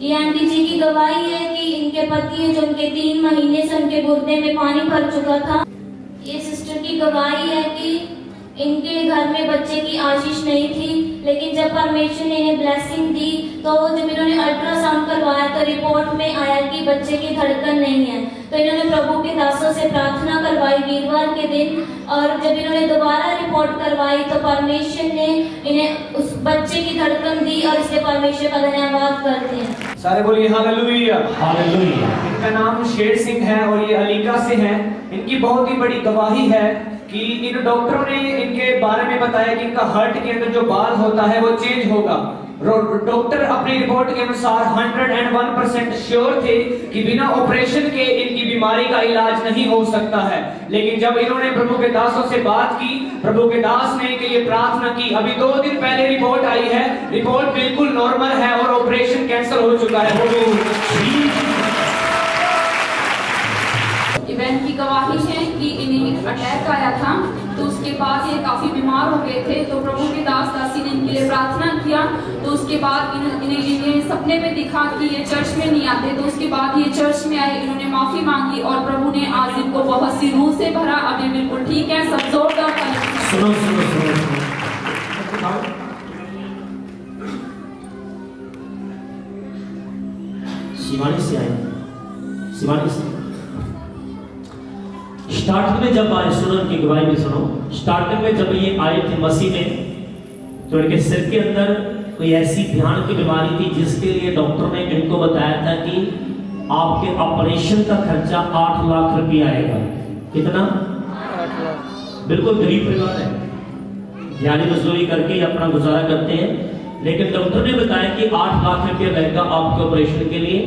ये आंटी जी की गवाही है कि इनके पति है जो उनके 3 महीने से उनके गुर्दे में पानी भर चुका था। ये सिस्टर की गवाही है कि इनके घर में बच्चे की आशीष नहीं थी, लेकिन जब परमेश्वर ने इन्हें ब्लेसिंग दी तो जब इन्होंने अल्ट्रासाउंड करवाया तो रिपोर्ट में आया कि बच्चे की धड़कन नहीं है। तो इन्होंने प्रभु के दासों से प्रार्थना करवाई वीरवार के दिन, और जब इन्होंने दोबारा रिपोर्ट करवाई तो परमेश्वर ने इन्हें उस बच्चे की धड़कन दी, और इसलिए परमेश्वर का धन्यवाद करते हैं। सारे बोलिए हालेलुया हालेलुया। इनका नाम शेर सिंह है और ये अलीका से है। इनकी बहुत ही बड़ी गवाही है कि इन डॉक्टरों ने इनके बारे में बताया कि इनका हार्ट के अंदर जो बाल होता है वो चेंज होगा। डॉक्टर अपनी रिपोर्ट के अनुसार 101% श्योर थे कि बिना ऑपरेशन के इनकी बीमारी का इलाज नहीं हो सकता है। लेकिन जब इन्होंने प्रभु के दासों से बात की, प्रभु के दास ने इनके लिए प्रार्थना की। अभी 2 दिन पहले रिपोर्ट आई है, रिपोर्ट बिल्कुल नॉर्मल है और ऑपरेशन कैंसिल हो चुका है। इवेंट की गवाही है कि इन्हें अटैक आया था, तो उसके बाद ये काफी बीमार हो गए थे। तो प्रभु के दास दासी ने इनके लिए प्रार्थना किया। तो उसके बाद इन्हें सपने में दिखा कि ये चर्च में नहीं आते। तो उसके बाद ये चर्च में आए, इन्होंने माफी मांगी और प्रभु ने आज इनको बहुत सी रूह से भरा। अभी बिल्कुल ठीक है। सब जोरदार सुनो सुनो सुनो शिवानी से आए, शिवानी से स्टार्टिंग में जब आए, सुनो इनकी गवाही भी सुनो। स्टार्टिंग में जब ये आए थे मसीह में, तो इनके सिर के अंदर कोई ऐसी ध्यान की बीमारी थी जिसके लिए डॉक्टर ने इनको बताया था कि आपके ऑपरेशन का खर्चा 8 लाख रुपया आएगा। कितना? 8 लाख। बिल्कुल गरीब परिवार है, यानी मजदूरी करके अपना गुजारा करते हैं। लेकिन डॉक्टर ने बताया कि 8 लाख रुपया लगेगा आपके ऑपरेशन के लिए।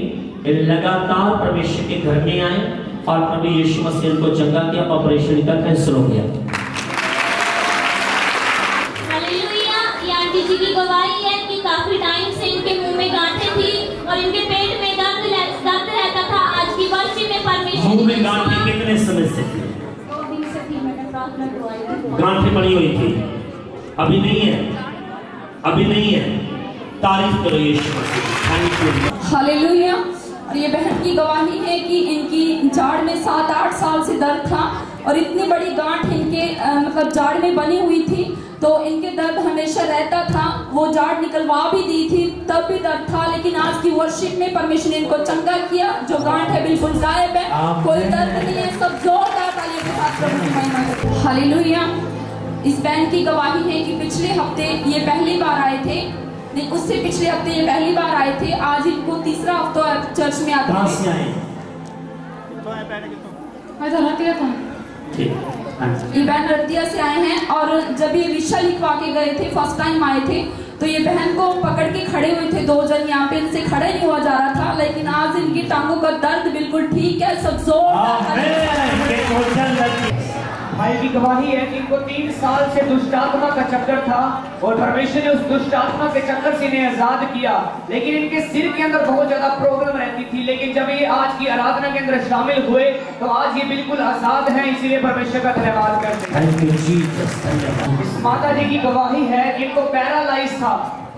लगातार परमेश्वर के घर में आए और प्रभु यीशु मसीह को चंगा किया, ऑपरेशन का कैंसिल हो गया। हालेलुया। ये आंटी जी की गवाही है कि काफी टाइम से इनके मुंह में गांठें थी और इनके पेट में दर्द रहता था। आज की वर्षी में परमेश्वर मुंह में गांठें कितने समय से थी? 2 दिन से थी, मैंने प्रार्थना करवाई। गांठें पड़ी हुई थी, अभी नहीं है, अभी नहीं है। तारीफ करो Yeshu Masih. Thank you. Hallelujah. और ये बहन की गवाही है कि इनकी जाड़ में 7-8 साल से दर्द था और इतनी बड़ी गांठ इनके मतलब जाड़ में बनी हुई थी, तो इनके दर्द हमेशा रहता था। वो जाड़ निकलवा भी दी थी, तब भी दर्द था। लेकिन आज की वर्शिप में परमेश्वर ने इनको चंगा किया। जो गांठ है बिल्कुल गायब है, कोई दर्द नहीं है। सब जोरदार तालियों के साथ प्रभु की महिमा करें। हालेलुया। इस बहन की गवाही है कि पिछले हफ्ते ये पहली बार आए थे, नहीं उससे पिछले हफ्ते ये पहली बार आए थे। आज इनको तीसरा हफ्ता चर्च में आते कहां से आए? ये बहन रतिया से आए हैं और जब ये विषा लिखवा के गए थे, फर्स्ट टाइम आए थे, तो ये बहन को पकड़ के खड़े हुए थे 2 जन। यहाँ पे इनसे खड़े नहीं हुआ जा रहा था, लेकिन आज इनकी टांगों का दर्द बिल्कुल ठीक है। सब भाई की गवाही है कि इनको 3 साल से दुष्ट आत्मा का चक्कर था और परमेश्वर ने उस दुष्ट आत्मा के चक्कर से इन्हें आजाद किया। लेकिन इनके सिर के अंदर बहुत ज्यादा प्रॉब्लम रहती थी, लेकिन जब ये आज की आराधना के अंदर शामिल हुए तो आज ये बिल्कुल आजाद हैं। इसीलिए परमेश्वर का धन्यवाद करते हैं। इस माता जी की गवाही है कि इनको पैरालाइज था,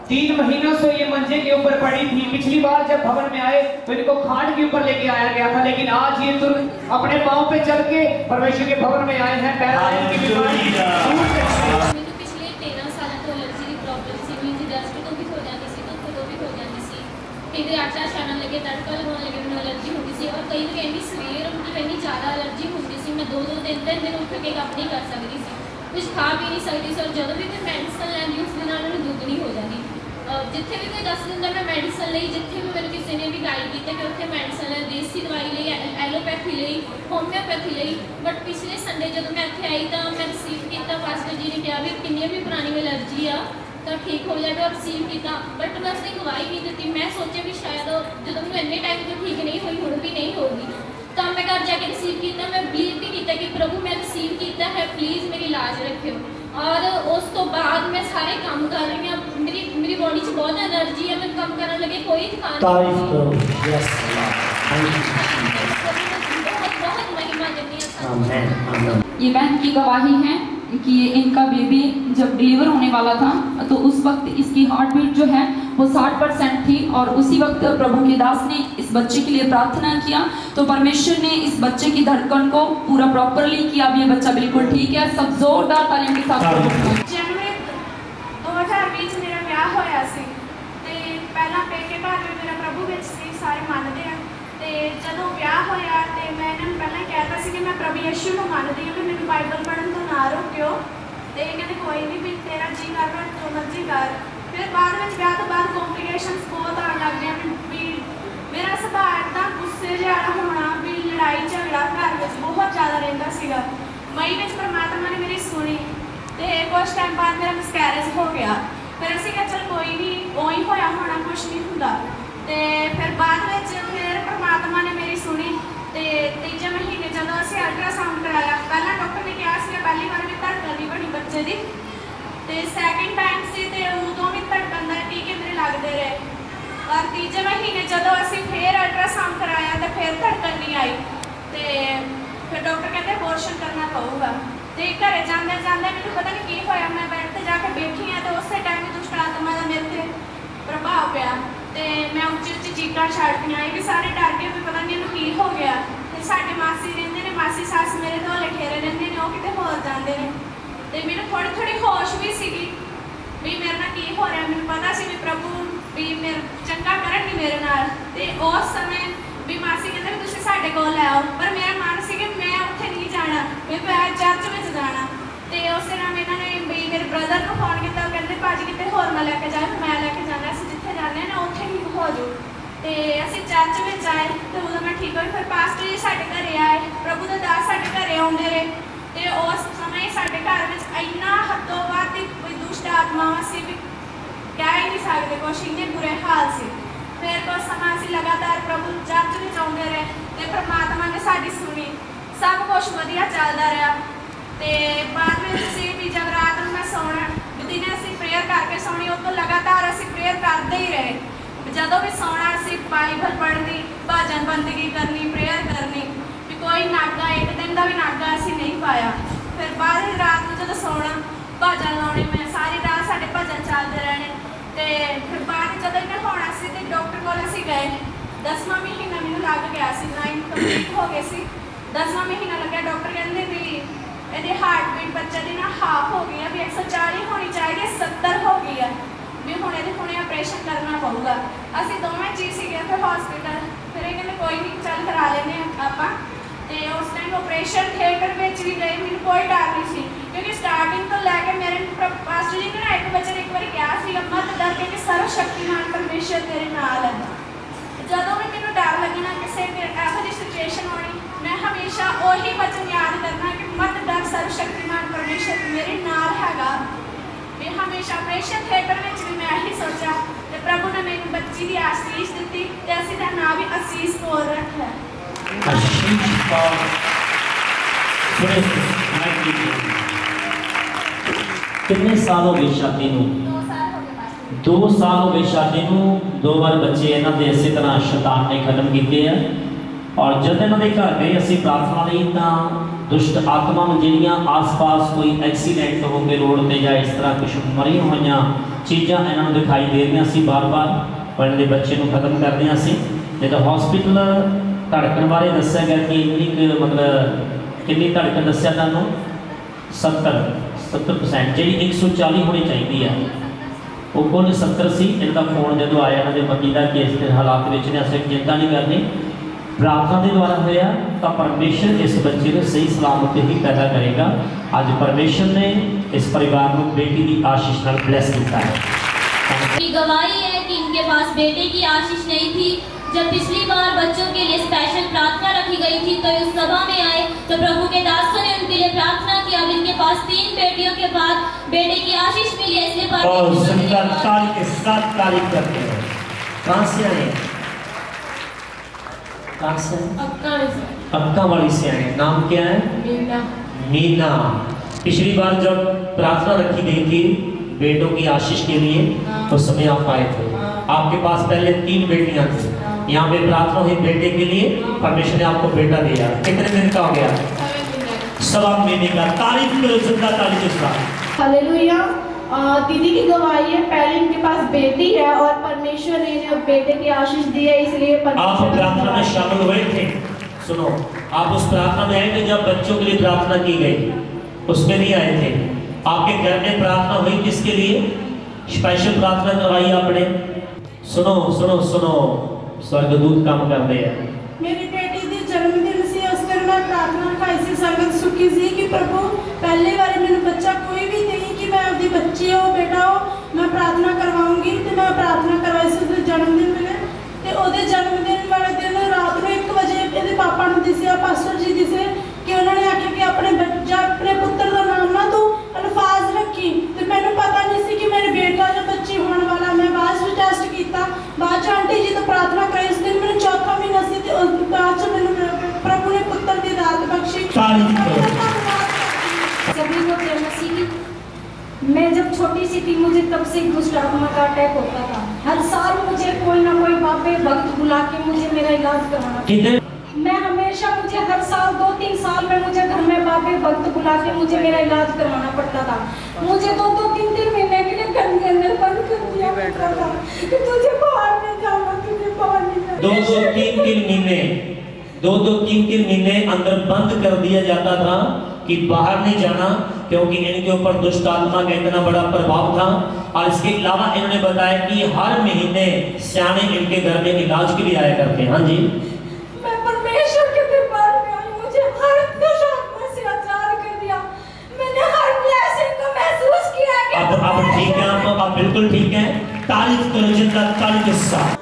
3 महीनों से ये मंजे के ऊपर पड़ी थी। पिछली बार जब भवन में आए तो इनको खाट के ऊपर लेके आया गया था, लेकिन आज ये तुरंत अपने पांव पे चल के परमेश्वर के भवन में आए हैं। पैरालाइज की बीमारी पिछले 13 साल ਤੋਂ एलर्जी ਦੀ प्रॉब्लम ਸੀ। ਮੇਰੀ ਡਸਟ ਤੋਂ ਵੀ ਹੋ ਜਾਂਦੀ ਸੀ, ਧੁੱਪ ਤੋਂ ਵੀ ਹੋ ਜਾਂਦੀ ਸੀ। ਕਿਤੇ ਆਟਾ ਛਾਣਨ ਲੱਗੇ, ਤੜਕਾ ਲਗਾਉਣ ਲੱਗੇ ਮੈਨੂੰ एलर्जी ਹੁੰਦੀ ਸੀ। और ਕਈ ਵਾਰ ਇੰਨੀ ਸਵੇਰ ਮਤਲਬ ਇੰਨੀ ਜ਼ਿਆਦਾ एलर्जी ਹੁੰਦੀ ਸੀ, मैं 2-2 दिन ਉੱਠ ਕੇ ਕੰਮ ਨਹੀਂ ਕਰ ਸਕਦੀ ਸੀ, ਕੁਝ ਖਾ ਵੀ ਨਹੀਂ ਸਕਦੀ ਸੀ। और ਜਦੋਂ ਵੀ मैं ਮੈਡੀਸਨ ਲੈਂਦੀ ਉਸ ਦੇ ਨਾਲ ਮੈਨੂੰ ਦੁੱਗਣੀ ਹੋ ਜਾਂਦੀ। जिथे भी कोई दस दिंदा मैं मेडिसिन ली, जिथे भी मेरे किसी ने भी गाइड किया कि उत्थे मेडिसिन ली, देसी दवाई ली, एलोपैथी ली, होम्योपैथी ली। बट पिछले संडे जो मैं इत्थे आई तो मैं रिसीव किया, पास्टर जी ने कहा भी किन्नी भी पुरानी एलर्जी आ तो ठीक हो जाए और रिसीव किया। बट मैं उसने गवाही नहीं दी। मैं सोचा भी शायद जो मैं इन्ने टाइम तो ठीक नहीं हुई, हुण भी नहीं होगी। तो मैं घर जाके रिसीव किया, मैं बिलीव भी किया कि प्रभु मैं रिसीव किया है, प्लीज़ मेरी लाज रखियो। और उस तो बाद मैं सारे काम कर रही हूँ। मेरी बॉडी च बहुत एनर्जी है, मैं काम करने लगे कोई थकान नहीं। बहुत महिमा देनी है। ये बहन की गवाही है कि इनका बेबी जब डिलीवर होने वाला था तो उस वक्त इसकी हार्ट बीट जो है वो 60% थी। और उसी वक्त प्रभु के दास ने इस बच्चे के लिए प्रार्थना किया तो परमेश्वर ने इस बच्चे की धड़कन को पूरा प्रॉपरली किया। अब ये बच्चा बिल्कुल ठीक है। सब जोरदार तालियों के साथ जनवरी 2020 मेरा ब्याह होया सी ते पहला पेके घर में मेरा प्रभु विच सी, सारे मानते हैं। ते जदों ब्याह होया ते मैं इन्हां नूं पहलां कहता सी कि मैं प्रभु यीशु नूं मनदी हां, कि मैनूं बाइबल पढ़न तो ना रोकियो। ते कहते कोई नहीं भी तेरा जी कर रहा जो मर्जी कर। फिर बाद में ब्याह तो बाद कॉम्प्लिकेशनस बहुत आने लग गए भी मेरा सुभाव इतना गुस्से जिहा होना भी लड़ाई झगड़ा घर में बहुत ज़्यादा रहिंदा सीगा। मई में परमात्मा ने मेरी सुनी तो कुछ टाइम बाद मेरा मिसकैरेज हो गया। फिर असीं कहा चल कोई नहीं उही होया होना, कुछ नहीं हुंदा। ते फिर बाद में फिर परमात्मा ने मेरी सुनी तो तीजे महीने जो असीं अल्ट्रासाउंड कराया, पहला डॉक्टर ने कहा कि पहली बार भी धड़कन नहीं बनी बच्चे की, तो सैकेंड टाइम से उदों भी धड़कन का टीके मेरे लगते रहे। और तीजे महीने जो असीं फिर अल्ट्रासाउंड कराया तो फिर धड़कन नहीं आई। तो फिर डॉक्टर कहते अबॉर्शन करना पऊगा। तो घरे जाते जाते मैंने पता नहीं की होया, मैं बेड पर जाके बैठी हाँ तो उस टाइम दुष्ट आत्मा का मेरे से प्रभाव पिया। तो मैं उच्ची उच्ची चीकां छड्डदियां कि सारे डर गए भी पता नहीं इन्हूं की हो गया। तो साडे मासी रहिंदे ने, मासी सस मेरे धोले घेरे रहिंदे ने, वो किते होर जांदे ने। तो मैंने थोड़ी थोड़ी होश भी सीगी भी मेरे नाल की हो रहा। मैंने पता सी भी प्रभु भी मेरे चंगा करनगे मेरे नाल। तो उस समय भी मासी कहते भी तुसीं साडे कोल लै आओ, पर मेरा मन सी कि मैं उत्थे नहीं जाना, मैं चर्च में जाना। तो उस टाइम इन्होंने भी मेरे ब्रदर को फोन किया, कहते भाजी कितने होर मैं लैके जाए, मैं लैके जाना, असीं जिथे जाने ना उत्थे ठीक हो जाओ। तो असीं चर्च में आए तो उदों मैं ठीक हुई। फिर पास्टर जी साडे घरे आए, प्रभु दे दास साडे घरे आउंदे रहे। तो उस समय साडे घर में इन्ना हदों वध कोई दुष्ट आत्मावां सी भी कह ही नहीं सकते, कुछ इन्ने बुरे हाल से। फिर कुछ समय असीं लगातार प्रभु चर्च में आउंदे रहे तो परमात्मा ने साडी सुनी, सब कुछ वधिया चलदा रहा। तो बाद में असीं जब रात में मैं सोना दिने असीं प्रेयर करके सोनी, उस तो लगातार असीं प्रेयर करते ही रहे। जदों भी सोना असीं बाइबल पढ़नी, भजन बंदगी करनी, प्रेयर करनी, भी कोई नागा एक दिन का भी नागा असीं नहीं पाया। फिर बाद रात में जो सोना भजन लाने, मैं सारी रात साडे भजन चलते रहने। तो फिर बाद जो इन्हें होना सी तो डॉक्टर को असीं गए, 10वां महीना मैनूं लग गया सी, 9 कंप्लीट हो गए सी, 10वां महीना लग्या। डॉक्टर कहते भी ये हार्ट बीट बच्चे की ना हाफ हो गई है, भी 140 होनी चाहिए, 70 हो गई है, भी हुणे दे हुणे ऑपरेशन करना पऊगा। असीं दोवें जी सीगे फिर हॉस्पिटल। फिर ये कहते कोई नहीं चल करा लेने आपां। तो उस टाइम ऑपरेशन थिएटर में भी गए, मैनूं कोई डर नहीं सी, क्योंकि स्टार्टिंग तो लैके मेरे पास्टर जी ने ना एक बच्चे ने एक बार कहा सीगा मत डर, क्योंकि सर्वशक्तिमान परमेश्वर तेरे नाल है। जदों भी मैनूं डर लगना किसी इहो जी सिचुएशन होनी, मैं हमेशा वही वचन याद करना कि मत डर, सर्वशक्तिमान परमेश्वर मेरे नाल हैगा। मैं हमेशा ऑपरेशन थिएटर में भी मैं यही सोचा। तो प्रभु ने मैनूं बच्ची की आशीष दी तो असीं दा नाम भी आशीष कौर रखा। कितने साल हो गए शादी नूं? 2 साल हो गए शादी नूं। 2 बार बच्चे इन्हां दे इस तरह शैतान ने खत्म कीते हैं। और जब इन्हां दे घर गए असीं प्रार्थना लई तां दुष्ट आत्मा जिहड़ियां आस-पास कोई एक्सीडेंट हो गए रोड ते या इस तरह कुछ मरी होईयां चीज़ां इन्हां नूं दिखाई दे रहीआं सी बार-बार, पर इन्हां दे बच्चे नूं खत्म कर दिया सी। जदों हॉस्पिटल धड़कन बारे दस्सिया गया कि इन्नी मतलब कितनी धड़कन दस्सिया तुहानूं 70% जी 140 होनी चाहिए है, वो कुल 70 सी। इनका फोन जो आया इन्होंने पति का कि इस हालात में ने असें चिंता नहीं करनी, प्रार्थना के द्वारा होया तो परमेश्वर इस बच्चे को सही सलामत ही पैदा करेगा। आज परमेश्वर ने इस परिवार को बेटी की आशीष नाल ब्लेस किया है। की गवाही है कि इनके पास बेटे की आशीष नहीं थी। जब पिछली बार बच्चों के लिए स्पेशल प्रार्थना रखी गई थी तो इस सभा में आए तो प्रभु के दासों ने उनके लिए प्रार्थना की। अब इनके पास 3 बेटियों के बाद बेटे की आशीष मिली है, इसलिए ताली के साथ तारीफ करते हैं। कहाँ से आए? कहाँ से? अक्का वाली से आए। नाम क्या है? मीना। मीना। पिछली बार जब प्रार्थना रखी गई थी बेटों की आशीष के लिए उस समय आप आए थे। आपके पास पहले 3 बेटियां थी, यहाँ पे प्रार्थना हुई बेटे के लिए, परमेश्वर ने आपको बेटा दिया। कितने दिन का हो गया? 7 महीने का। तारीफ करो, जिंदा ताली के साथ। हालेलुया। दीदी की गवाही है, पहले इनके पास बेटी है और परमेश्वर ने जो बेटे की आशीष दी है, इसलिए आप प्रार्थना में शामिल हुए थे। सुनो, आप उस प्रार्थना में आए थे जब बच्चों के लिए प्रार्थना की गई, उसमें नहीं आए थे। आपके घर में प्रार्थना हुई किसके लिए? स्पेशल प्रार्थना करवाई आपने। सुनो सुनो सुनो, स्वर्गदूत काम कर रहे हैं। मेरी बेटी दी जन्मदिन से उसकर मैं प्रार्थना का इसी संगत सुखी सी कि प्रभु पहले बार मेरे बच्चा कोई भी नहीं कि मैं अपनी बच्ची हो बेटा हो मैं प्रार्थना करवाऊंगी। तो मैं प्रार्थना करवाई से जन्मदिन मिले ਤੇ ਉਹਦੇ ਜਨਮ ਦਿਨ ਵਾਲੇ ਦਿਨ ਰਾਤ ਨੂੰ 1 ਵਜੇ ਇਹਦੇ ਪਾਪਾ ਨੂੰ ਦਿਸਿਆ, ਪਾਸਟਰ ਜੀ ਦਿਸੇ ਕਿ ਉਹਨਾਂ ਨੇ ਆਖਿਆ ਕਿ ਆਪਣੇ ਬੱਚਾ ਆਪਣੇ ਪੁੱਤਰ ਦਾ ਨਾਮ ਨਾ ਤੂੰ ਅਲਫਾਜ਼ ਰੱਖੀ। ਤੇ ਮੈਨੂੰ ਪਤਾ ਨਹੀਂ ਸੀ ਕਿ ਮੇਰੇ ਬੇਟਾ ਜਾਂ ਬੱਚੀ ਹੋਣ ਵਾਲਾ। ਮੈਂ ਬਾਅਦ ਵਿੱਚ ਟੈਸਟ ਕੀਤਾ, ਬਾਅਦ ਚ ਆਂਟੀ ਜੀ ਤੋਂ ਪ੍ਰਾर्थना ਕਰਾਈ। ਉਸ ਦਿਨ ਮੈਨੂੰ 4ਵਾਂ ਮਹੀਨਾ ਸੀ ਤੇ ਉਸ ਬਾਅਦ ਚ ਮੈਨੂੰ ਪ੍ਰਭੂ ਨੇ ਪੁੱਤਰ ਦੀ ਦਾਤ ਬਖਸ਼ੀ। सभी को जय मसीह की। मैं जब छोटी सी थी मुझे तब से दुष्ट आत्मा का अटैक होता था। हर साल मुझे कोई ना कोई बाबे भक्त बुला के मुझे मेरा इलाज करवाना। मैं हमेशा मुझे हर साल 2-3 साल में मुझे घर में बाबे भक्त बुला के मुझे मेरा इलाज करवाना पड़ता था। मुझे 2-3 महीने के लिए घर के अंदर बंद कर दिया पड़ता था कि तुझे बाहर नहीं जाना, तुझे बाहर नहीं जाना। 2-3 महीने अंदर बंद कर दिया जाता था कि बाहर नहीं जाना, क्योंकि इनके ऊपर दुष्ट आत्मा का इतना बड़ा प्रभाव था। और इसके अलावा इन्होंने बताया कि हर महीने सियाने इनके घर में इलाज के लिए आया करते हैं। हाँ जी, मैं परमेश्वर के दरबार में आई, मुझे हर दुष्ट आत्मा से आजाद कर दिया। मैंने हर ब्लेसिंग को महसूस किया कि अब ठीक है, आप बिल्कुल ठीक है। तारीफ करो जिनका ताली के साथ।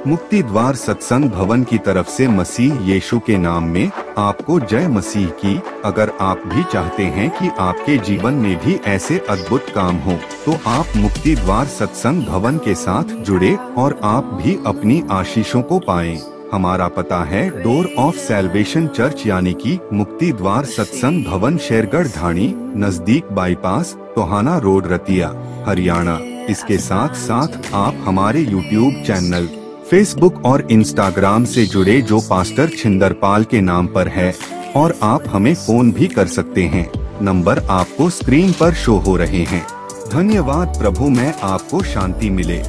मुक्ति द्वार सत्संग भवन की तरफ से मसीह यीशु के नाम में आपको जय मसीह की। अगर आप भी चाहते हैं कि आपके जीवन में भी ऐसे अद्भुत काम हो तो आप मुक्ति द्वार सत्संग भवन के साथ जुड़े और आप भी अपनी आशीषों को पाएं। हमारा पता है डोर ऑफ सैल्वेशन चर्च यानी कि मुक्ति द्वार सत्संग भवन, शेरगढ़ ढाणी, नजदीक बाईपास, टोहाना रोड, रतिया, हरियाणा। इसके साथ साथ आप हमारे YouTube चैनल, फेसबुक और इंस्टाग्राम से जुड़े जो पास्टर छिंदरपाल के नाम पर है, और आप हमें फोन भी कर सकते हैं। नंबर आपको स्क्रीन पर शो हो रहे हैं। धन्यवाद। प्रभु में आपको शांति मिले।